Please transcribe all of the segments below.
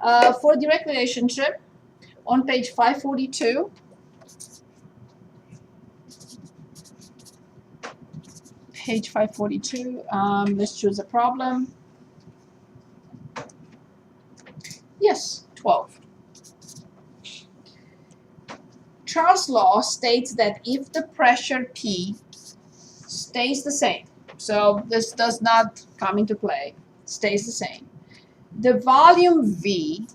For direct relationship, on page 542, let's choose a problem. Yes, 12. Charles' law states that if the pressure P stays the same, so this does not come into play, stays the same, the volume V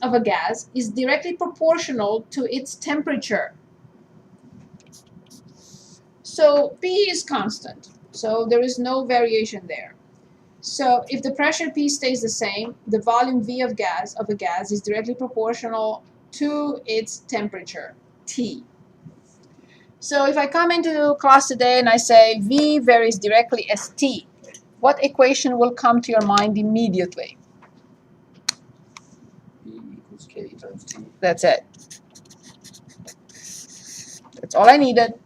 of a gas is directly proportional to its temperature. So P is constant, so there is no variation there. So if the pressure P stays the same, the volume V of a gas is directly proportional to its temperature, T. So if I come into class today and I say V varies directly as T, what equation will come to your mind immediately? V equals K times T. That's it. That's all I needed.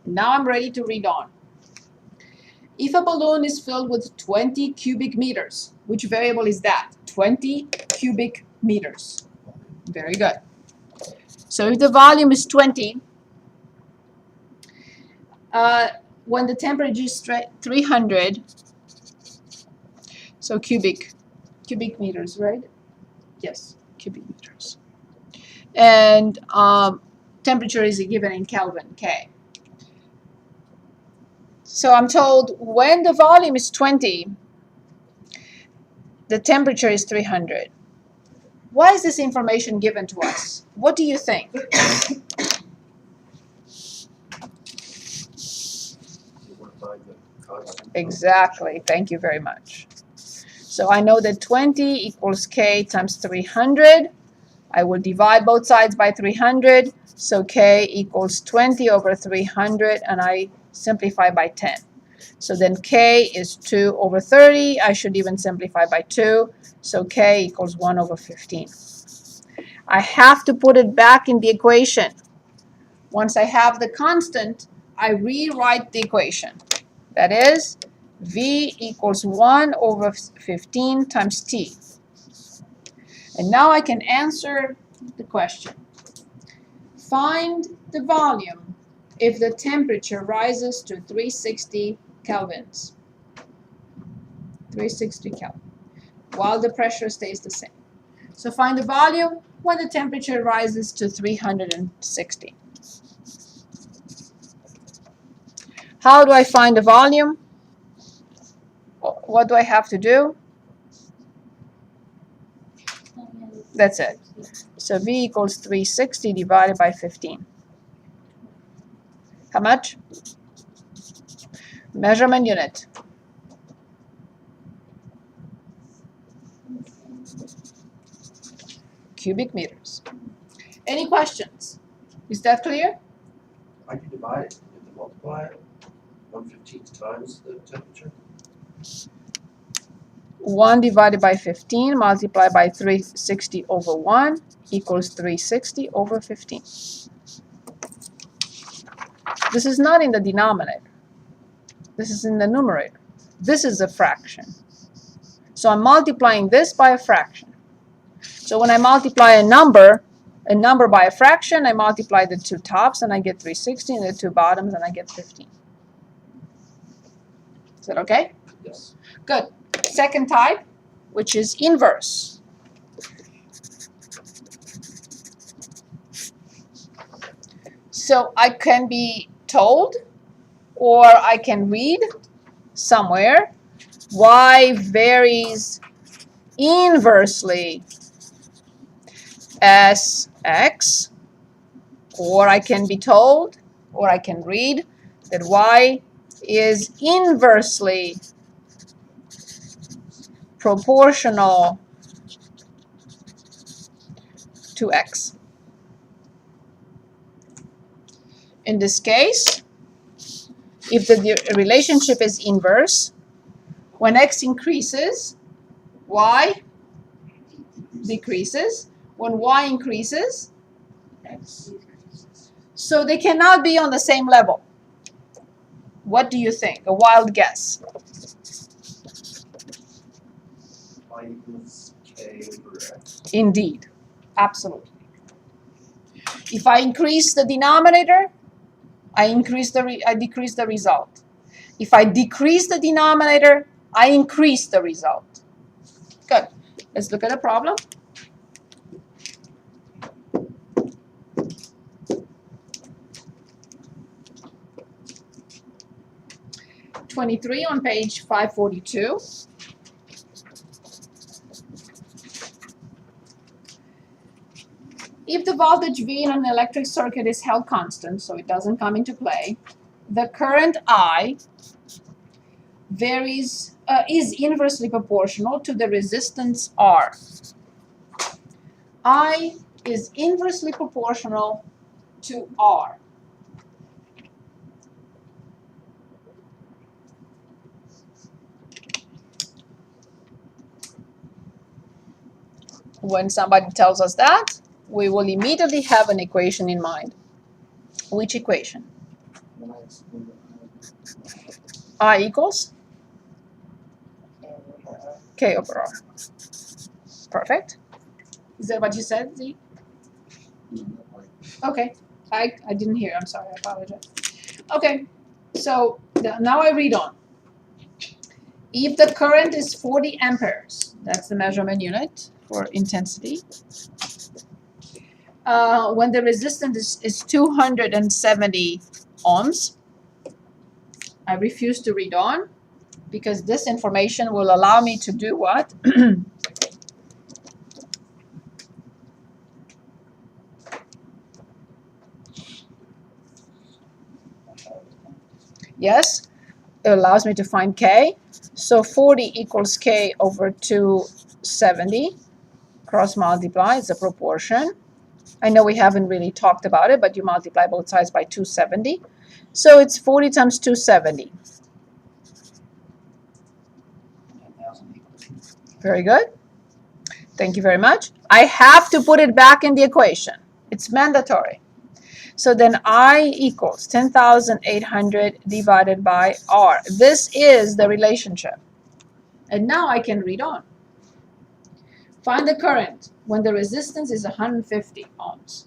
Now I'm ready to read on. If a balloon is filled with 20 cubic meters, which variable is that? 20 cubic meters. Very good. So if the volume is 20, when the temperature is 300, so cubic meters, right? Yes, cubic meters. And temperature is given in Kelvin, K. So I'm told when the volume is 20, the temperature is 300. Why is this information given to us? What do you think? Exactly. Thank you very much. So I know that 20 equals K times 300. I will divide both sides by 300. So K equals 20 over 300, and I simplify by 10. So then K is 2 over 30. I should even simplify by 2. So K equals 1 over 15. I have to put it back in the equation. Once I have the constant, I rewrite the equation. That is, V equals 1 over 15 times T. And now I can answer the question. Find the volume if the temperature rises to 360 kelvins. 360 Kelvin, while the pressure stays the same. So find the volume when the temperature rises to 360. How do I find the volume? What do I have to do? That's it. So V equals 360 divided by 15. How much? Measurement unit. Cubic meters. Any questions? Is that clear? I can divide it and multiply it 1/15 times the temperature. 1 divided by 15 multiplied by 360 over 1 equals 360 over 15. This is not in the denominator. This is in the numerator. This is a fraction. So I'm multiplying this by a fraction. So when I multiply a number by a fraction, I multiply the two tops and I get 360, and the two bottoms and I get 15. Is that okay? Yes. Good. Second type, which is inverse. So I can be told, or I can read somewhere, y varies inversely as x, or I can be told, or I can read that y is inversely proportional to x. In this case, if the relationship is inverse, when x increases, y decreases. When y increases, x. So they cannot be on the same level. What do you think? A wild guess. Y equals K over X. Indeed, absolutely. If I increase the denominator, I decrease the result. If I decrease the denominator, I increase the result. Good. Let's look at a problem. '23 on page 542. If the voltage V in an electric circuit is held constant, so it doesn't come into play, the current I is inversely proportional to the resistance R. I is inversely proportional to R. When somebody tells us that, we will immediately have an equation in mind. Which equation? I equals K over R. Perfect. Is that what you said, Z? Okay. I didn't hear. I'm sorry. I apologize. Okay. So now I read on. If the current is 40 amperes, that's the measurement unit for intensity. When the resistance is 270 ohms, I refuse to read on because this information will allow me to do what? Yes, it allows me to find K. So 40 equals K over 270. Cross multiply is a proportion. I know we haven't really talked about it, but you multiply both sides by 270. So it's 40 times 270. Very good. Thank you very much. I have to put it back in the equation. It's mandatory. So then I equals 10,800 divided by R. This is the relationship. And now I can read on. Find the current when the resistance is 150 ohms.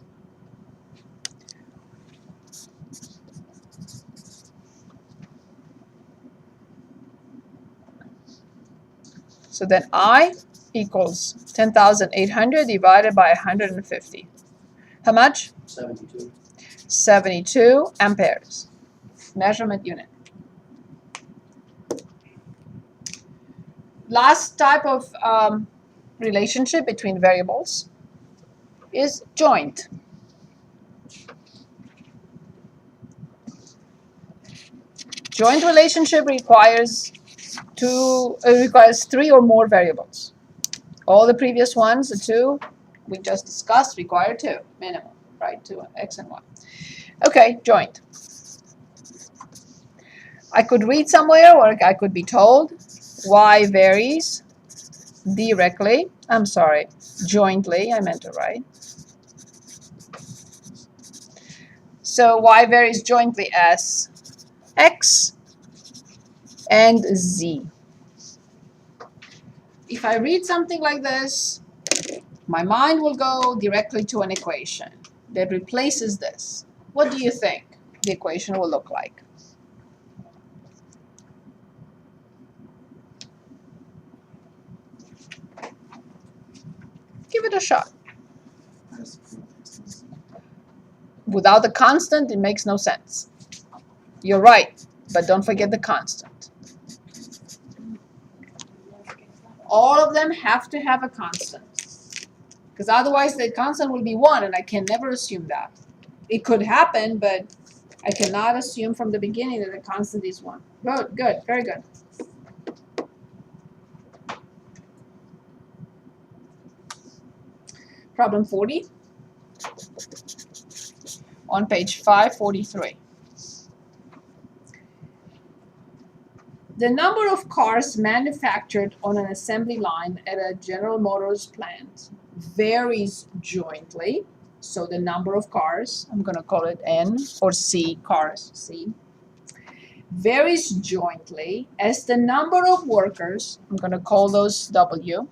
So then I equals 10,800 divided by 150. How much? 72. 72 amperes. Measurement unit. Last type of relationship between variables is joint. Joint relationship requires three or more variables. All the previous ones, the two we just discussed, require two minimum, right? Two, x and y. Okay, joint. I could read somewhere, or I could be told y varies directly. I'm sorry, jointly. I meant to write. So y varies jointly as x and z. If I read something like this, my mind will go directly to an equation that replaces this. What do you think the equation will look like? Give it a shot. Without the constant, it makes no sense. You're right, but don't forget the constant. All of them have to have a constant, because otherwise the constant will be 1, and I can never assume that. It could happen, but I cannot assume from the beginning that the constant is 1. Good, good, very good. Problem 40 on page 543. The number of cars manufactured on an assembly line at a General Motors plant varies jointly. So the number of cars, I'm going to call it N, or C, cars, C, varies jointly as the number of workers, I'm going to call those W,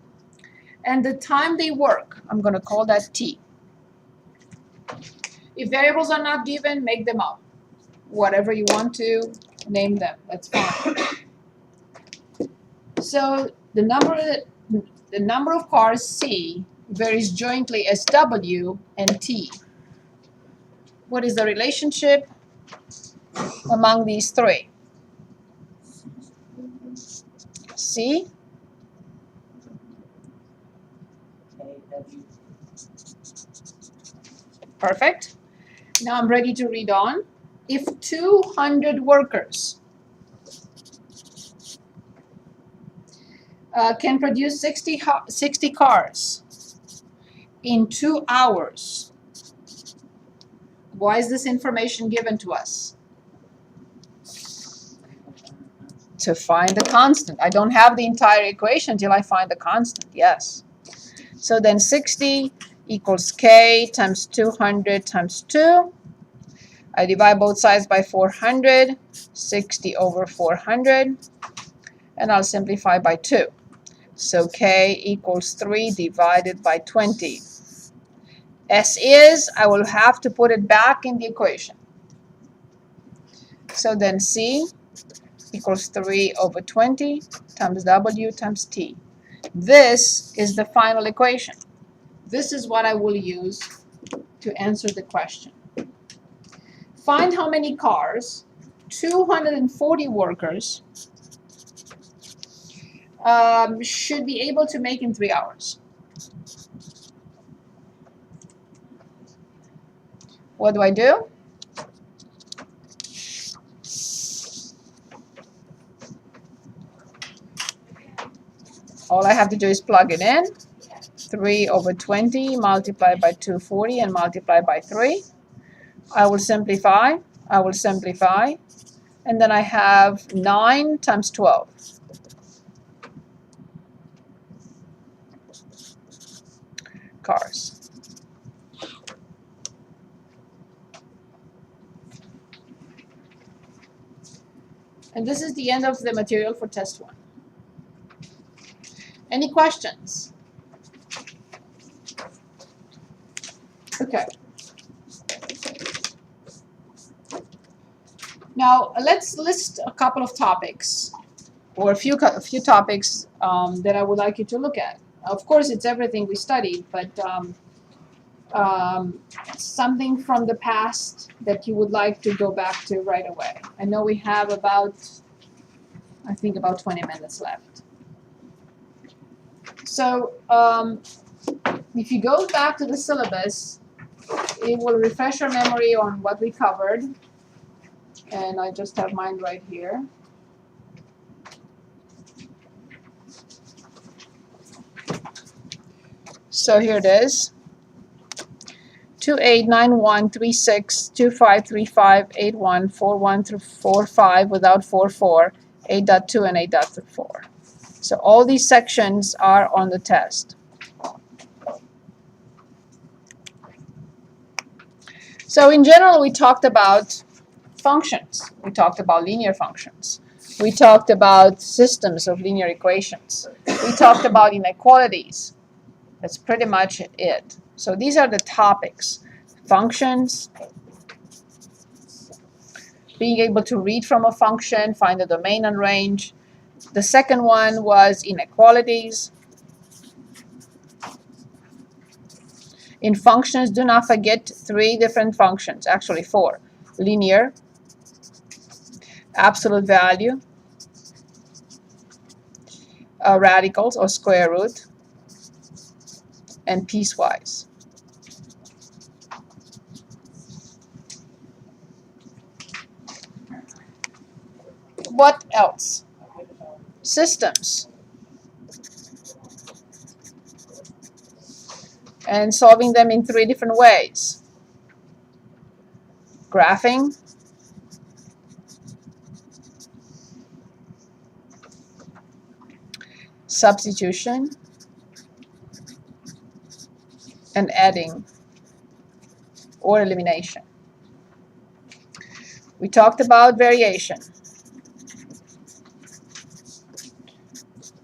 and the time they work. I'm going to call that T. If variables are not given, make them up. Whatever you want to, name them. That's fine. So the number of cars, C, varies jointly as W and T. What is the relationship among these three? C. Perfect. Now I'm ready to read on. If 200 workers can produce 60 cars in 2 hours, why is this information given to us? To find the constant. I don't have the entire equation until I find the constant, yes. So then 60 equals K times 200 times 2. I divide both sides by 400, 60 over 400, and I'll simplify by 2. So K equals 3 divided by 20. S is, I will have to put it back in the equation. So then C equals 3 over 20 times W times T. This is the final equation. This is what I will use to answer the question. Find how many cars 240 workers should be able to make in 3 hours. What do I do? All I have to do is plug it in. 3 over 20 multiplied by 240 and multiply by 3. I will simplify, and then I have 9 times 12. Cars. And this is the end of the material for test 1. Any questions? Okay. Now let's list a couple of topics, or a few topics that I would like you to look at. Of course, it's everything we studied, but something from the past that you would like to go back to right away. I know we have about 20 minutes left. So if you go back to the syllabus, it will refresh your memory on what we covered. And I just have mine right here. So here it is. 28913625358141 without 44, 8.2 and 8.4. So all these sections are on the test. So in general, we talked about functions. We talked about linear functions. We talked about systems of linear equations. We talked about inequalities. That's pretty much it. So these are the topics. Functions, being able to read from a function, find the domain and range. The second one was inequalities. In functions, do not forget 3 different functions, actually 4. Linear, absolute value, radicals or square root, and piecewise. What else? Systems. And solving them in 3 different ways. Graphing, substitution, and adding or elimination. We talked about variation.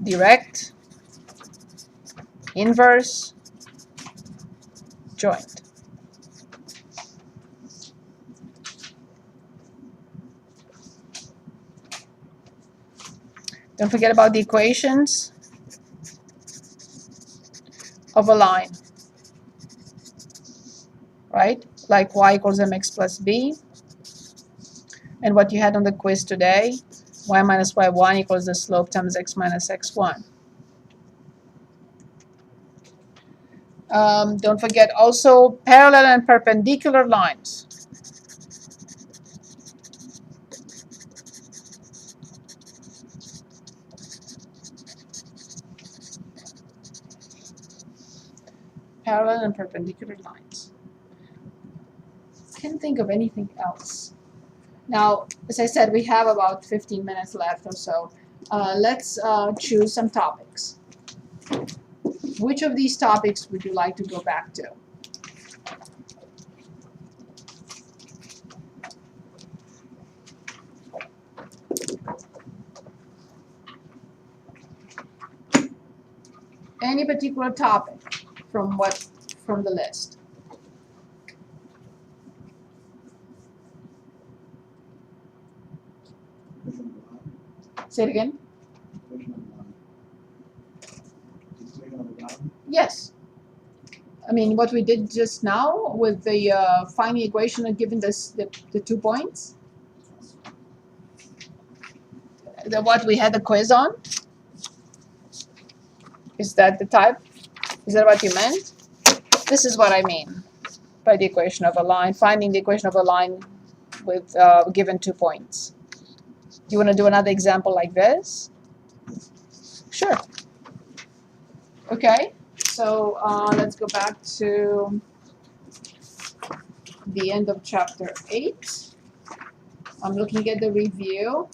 Direct, inverse joint. Don't forget about the equations of a line, right? Like y equals mx plus b. And what you had on the quiz today, y minus y1 equals the slope times x minus x1. Don't forget also parallel and perpendicular lines. Parallel and perpendicular lines. Can't think of anything else. Now, as I said, we have about 15 minutes left or so. Let's choose some topics. Which of these topics would you like to go back to? Any particular topic from the list? Say it again. Yes. I mean, what we did just now with the finding equation and giving this the 2 points. What we had the quiz on. Is that the type? Is that what you meant? This is what I mean by the equation of a line. Finding the equation of a line with given 2 points. Do you want to do another example like this? Sure. Okay. So let's go back to the end of chapter 8. I'm looking at the review.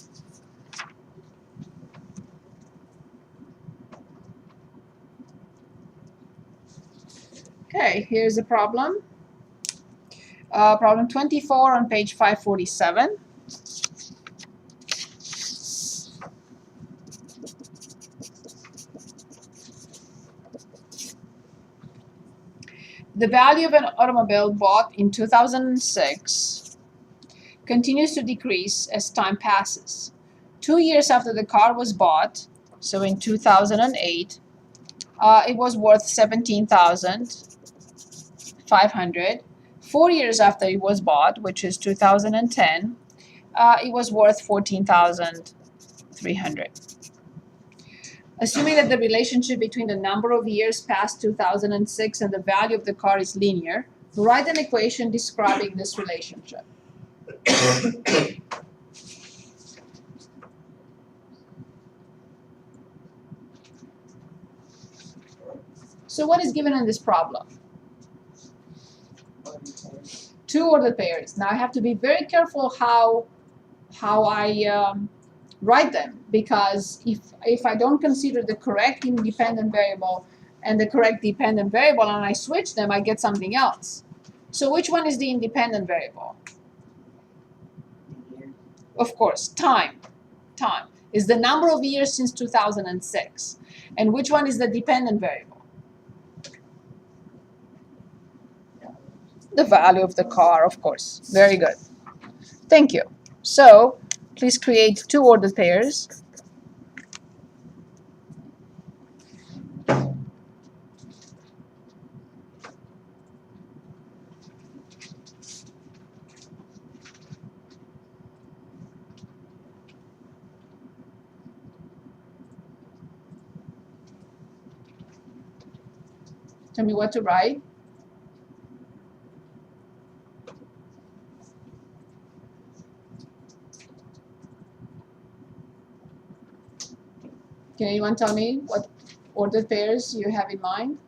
Okay, here's a problem. Problem 24 on page 547. The value of an automobile bought in 2006 continues to decrease as time passes. 2 years after the car was bought, so in 2008, it was worth $17,500. 4 years after it was bought, which is 2010, it was worth $14,300. Assuming that the relationship between the number of years past 2006 and the value of the car is linear, write an equation describing this relationship. So what is given in this problem? 2 ordered pairs. Now I have to be very careful how I write them, because if I don't consider the correct independent variable and the correct dependent variable and I switch them, I get something else. So which one is the independent variable? Of course, time. Time is the number of years since 2006. And which one is the dependent variable? The value of the car, of course. Very good. Thank you. So please create 2 ordered pairs. Tell me what to write. Can anyone tell me what ordered pairs you have in mind?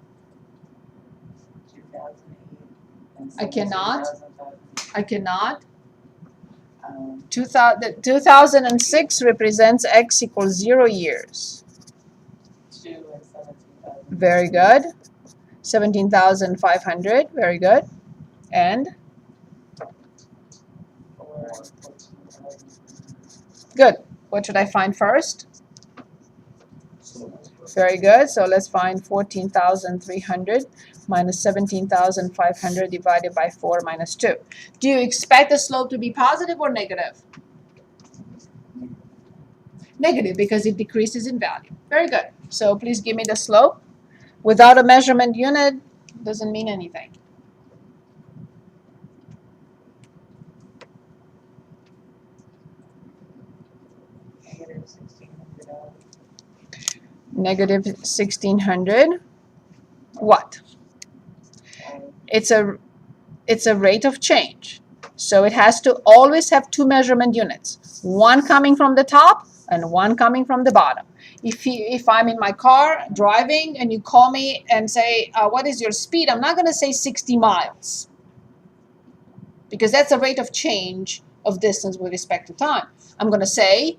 2008. I cannot. 2005. I cannot. 2006 represents x equals 0 years. 2 and 17,000. Very good. 17,500. Very good. And 14,000. good. What should I find first? Very good. So let's find 14,300 minus 17,500 divided by 4 minus 2. Do you expect the slope to be positive or negative? Negative, because it decreases in value. Very good. So please give me the slope. Without a measurement unit, doesn't mean anything. Negative $1,600. Negative 1,600. What? It's a rate of change. So it has to always have two measurement units, one coming from the top and one coming from the bottom. If I'm in my car driving and you call me and say, what is your speed? I'm not going to say 60 miles because that's a rate of change of distance with respect to time. I'm going to say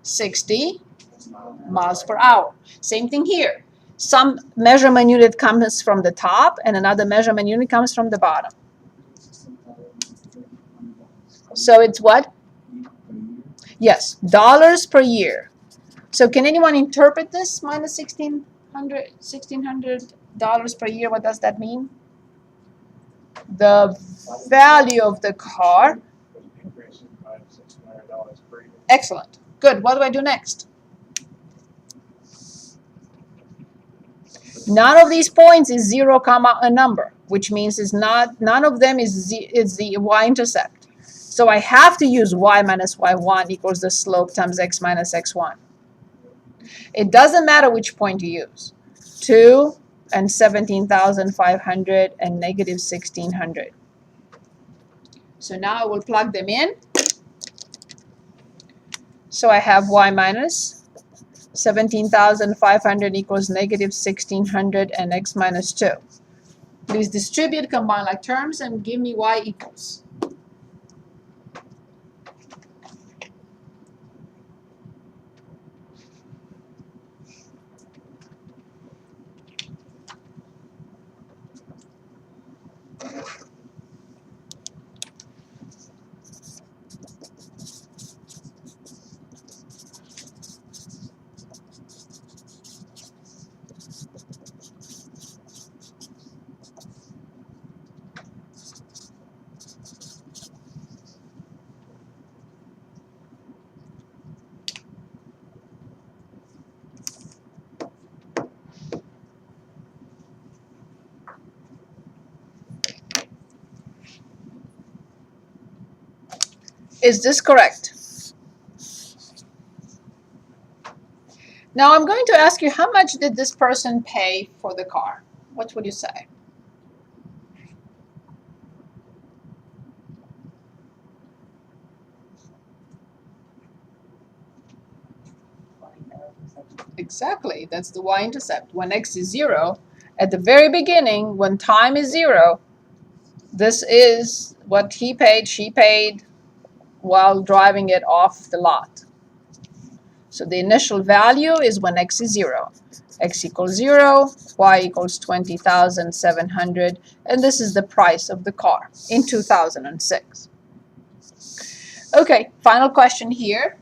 60 miles per hour. Same thing here. Some measurement unit comes from the top and another measurement unit comes from the bottom. So it's what? Yes, dollars per year. So can anyone interpret this minus $1,600 per year? What does that mean? The value of the car. Excellent. Good. What do I do next? None of these points is 0, a number, which means it's not. None of them is the y-intercept. So I have to use y minus y1 equals the slope times x minus x1. It doesn't matter which point you use. 2 and 17,500 and negative 1,600. So now I will plug them in. So I have y minus 17,500 equals negative 1,600 and x minus 2. Please distribute, combine like terms, and give me y equals. Is this correct? Now I'm going to ask you, how much did this person pay for the car? What would you say? Exactly, that's the y-intercept. When x is 0, at the very beginning, when time is 0, this is what he paid, she paid, while driving it off the lot. So the initial value is when x is 0. X equals 0, y equals 20,700, and this is the price of the car in 2006. Okay, final question here.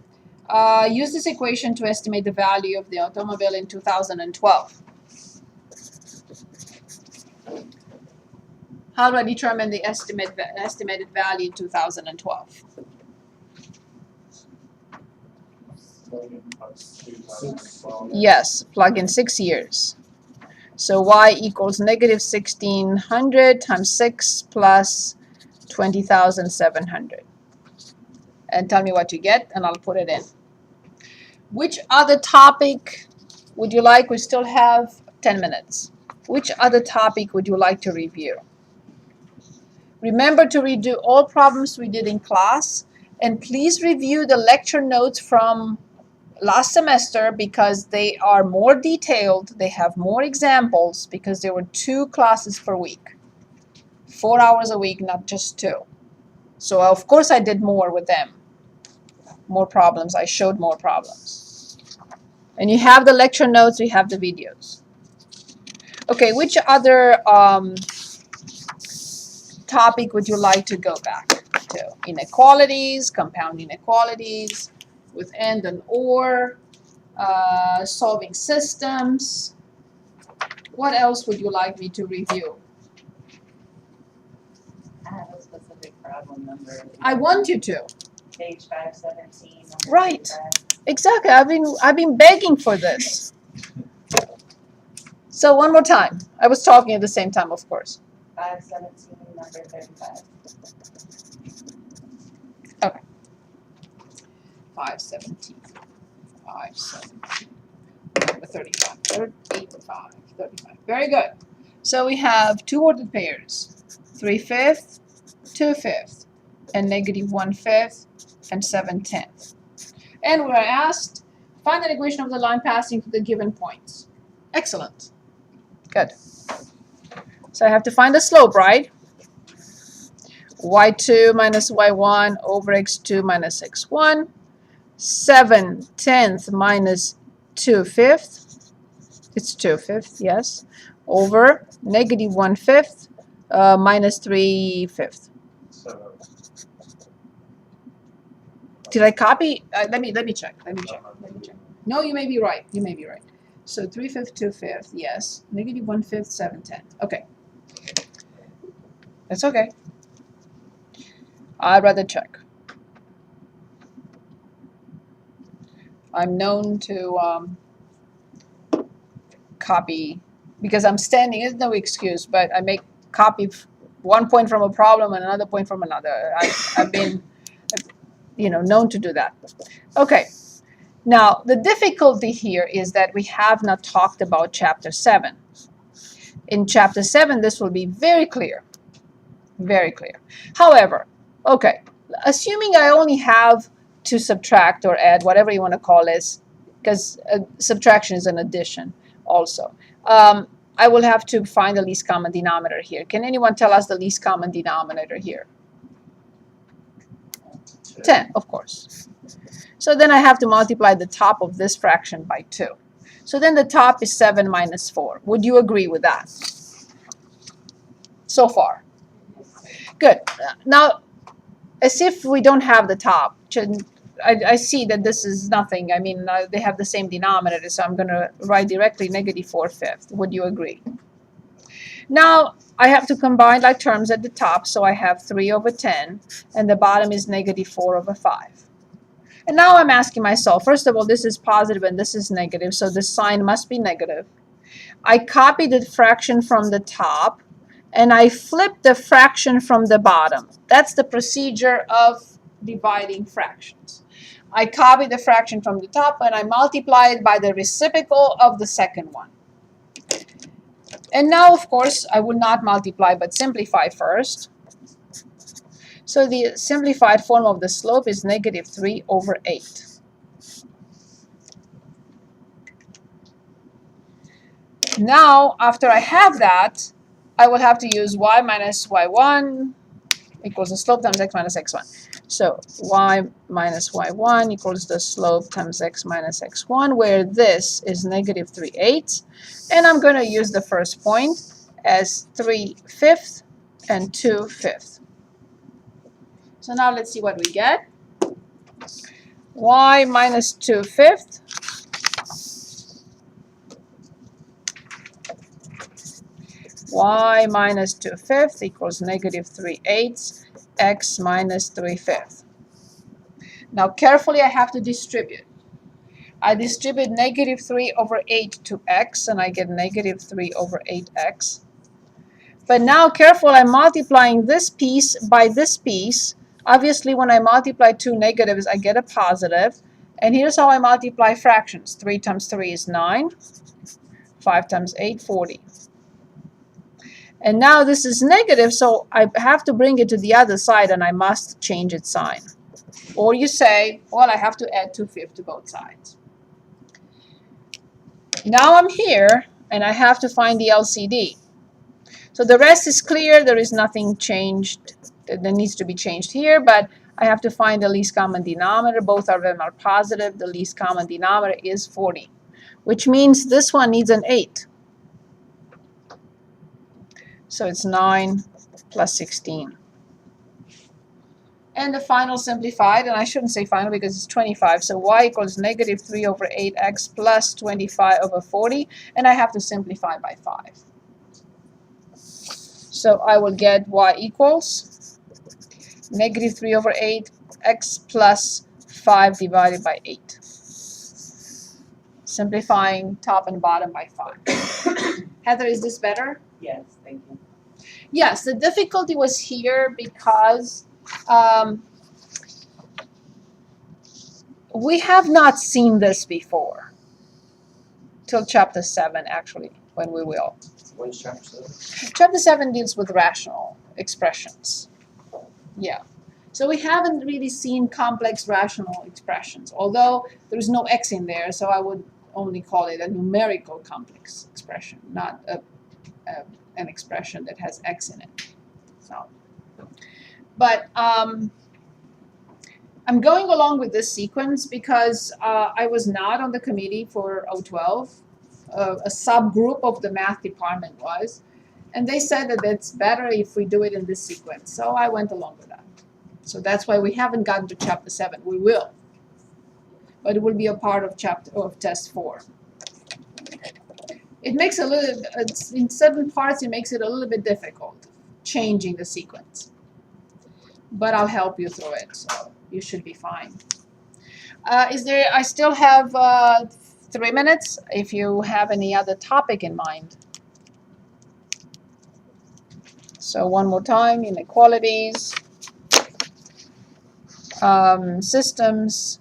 Use this equation to estimate the value of the automobile in 2012. How do I determine the estimated value in 2012? Yes, plug in 6 years. So y equals negative 1,600 times 6 plus 20,700. And tell me what you get, and I'll put it in. Which other topic would you like? We still have 10 minutes. Which other topic would you like to review? Remember to redo all problems we did in class, and please review the lecture notes from last semester because they are more detailed, they have more examples because there were 2 classes per week. 4 hours a week, not just 2. So of course I did more with them. More problems, I showed more problems. And you have the lecture notes, you have the videos. Okay, which other topic would you like to go back to? Inequalities, compound inequalities, with and or, solving systems. What else would you like me to review? I have a specific problem number. I want you to. Page 517. number Right. 35. Exactly. I've been begging for this. So one more time. I was talking at the same time, of course. 517, number 35. 517. 517. Number 35. 35. 35. Very good. So we have two ordered pairs. 3/5, 2/5, and -1/5, and 7/10. And we're asked, find an equation of the line passing through the given points. Excellent. Good. So I have to find the slope, right? y2 minus y1 over x2 minus x1. 7/10 minus 2/5. It's 2/5, yes. Over -1/5 minus 3/5. So, Did I copy? Let me check. Let me check. No, you may be right. You may be right. So 3/5, 2/5, yes. -1/5, 7/10. Okay. That's okay. I'd rather check. I'm known to copy because I'm standing. It's no excuse, but I make copy one point from a problem and another point from another. I've been, known to do that. Okay. Now the difficulty here is that we have not talked about Chapter 7. In Chapter 7, this will be very clear. Very clear. However, okay, assuming I only have to subtract or add, whatever you want to call this, because subtraction is an addition also. I will have to find the least common denominator here. Can anyone tell us the least common denominator here? 10, of course. So then I have to multiply the top of this fraction by 2. So then the top is 7 minus 4. Would you agree with that? So far. Good. Now, as if we don't have the top, I see that this is nothing. I mean, they have the same denominator, so I'm going to write directly -4/5. Would you agree? Now, I have to combine like terms at the top, so I have 3/10, and the bottom is -4/5. And now I'm asking myself, first of all, this is positive and this is negative, so the sign must be negative. I copy the fraction from the top, and I flip the fraction from the bottom. That's the procedure of dividing fractions. I copy the fraction from the top and I multiply it by the reciprocal of the second one. And now, of course, I will not multiply but simplify first. So the simplified form of the slope is -3/8. Now, after I have that, I will have to use y minus y1 equals the slope times x minus x1. So y minus y1 equals the slope times x minus x1, where this is -3/8. And I'm going to use the first point as 3/5 and 2/5. So now let's see what we get. Y minus 2/5 y minus 2/5 equals -3/8 x minus 3/5. Now carefully I have to distribute. I distribute -3/8 to x and I get -3/8x. But now careful, I'm multiplying this piece by this piece. Obviously when I multiply two negatives I get a positive. And here's how I multiply fractions. 3 times 3 is 9. 5 times 8, 40. And now this is negative, so I have to bring it to the other side and I must change its sign. Or you say, well, I have to add 2/5 to both sides. Now I'm here and I have to find the LCD. So the rest is clear. There is nothing changed that needs to be changed here, but I have to find the least common denominator. Both of them are positive. The least common denominator is 40, which means this one needs an 8. So it's 9 plus 16. And the final simplified, and I shouldn't say final because it's 25, so y equals negative 3 over 8x plus 25 over 40, and I have to simplify by 5. So I will get y equals negative 3 over 8x plus 5 divided by 8. Simplifying top and bottom by 5. Heather, is this better? Yes, thank you. Yes, the difficulty was here because we have not seen this before. Till chapter 7, actually, when we will. When's chapter 7? Chapter 7 deals with rational expressions. Yeah. So we haven't really seen complex rational expressions, although there's no x in there, so I would only call it a numerical complex expression, not an expression that has x in it. So, but I'm going along with this sequence because I was not on the committee for 012. A subgroup of the math department was, and they said that it's better if we do it in this sequence. So I went along with that. So that's why we haven't gotten to chapter 7. We will, but it will be a part of test 4. It makes in certain parts, it makes it a little bit difficult, changing the sequence. But I'll help you through it, so you should be fine. I still have 3 minutes if you have any other topic in mind. So one more time, inequalities, systems.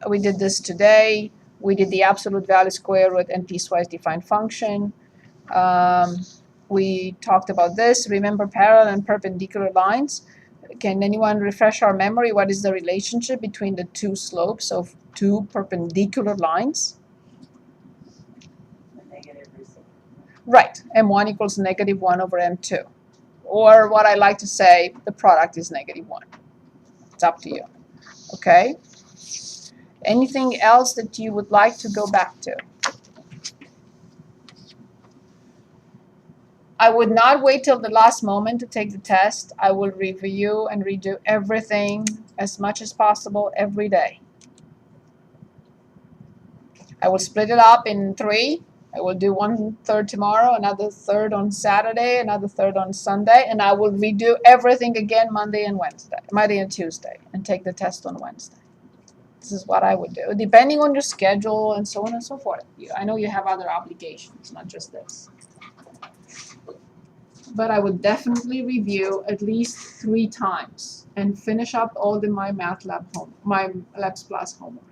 We did this today. We did the absolute value, square root, and piecewise defined function. We talked about this. Remember parallel and perpendicular lines. Can anyone refresh our memory? What is the relationship between the two slopes of two perpendicular lines? The negative receipt. Right, m1 equals negative 1 over m2. Or what I like to say, the product is negative 1. It's up to you. Okay? Anything else that you would like to go back to? I would not wait till the last moment to take the test. I will review and redo everything as much as possible every day. I will split it up in 3. I will do 1/3 tomorrow, another third on Saturday, another third on Sunday, and I will redo everything again Monday and Tuesday, and take the test on Wednesday. This is what I would do, depending on your schedule and so on and so forth. I know you have other obligations, not just this. But I would definitely review at least 3 times and finish up all my math lab my Labs Plus homework.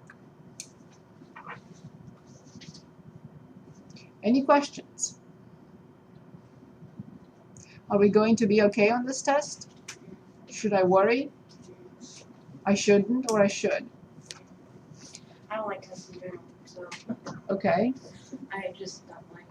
Any questions? Are we going to be okay on this test? Should I worry? I shouldn't, or I should? I don't like tests in general, so Okay. I just don't like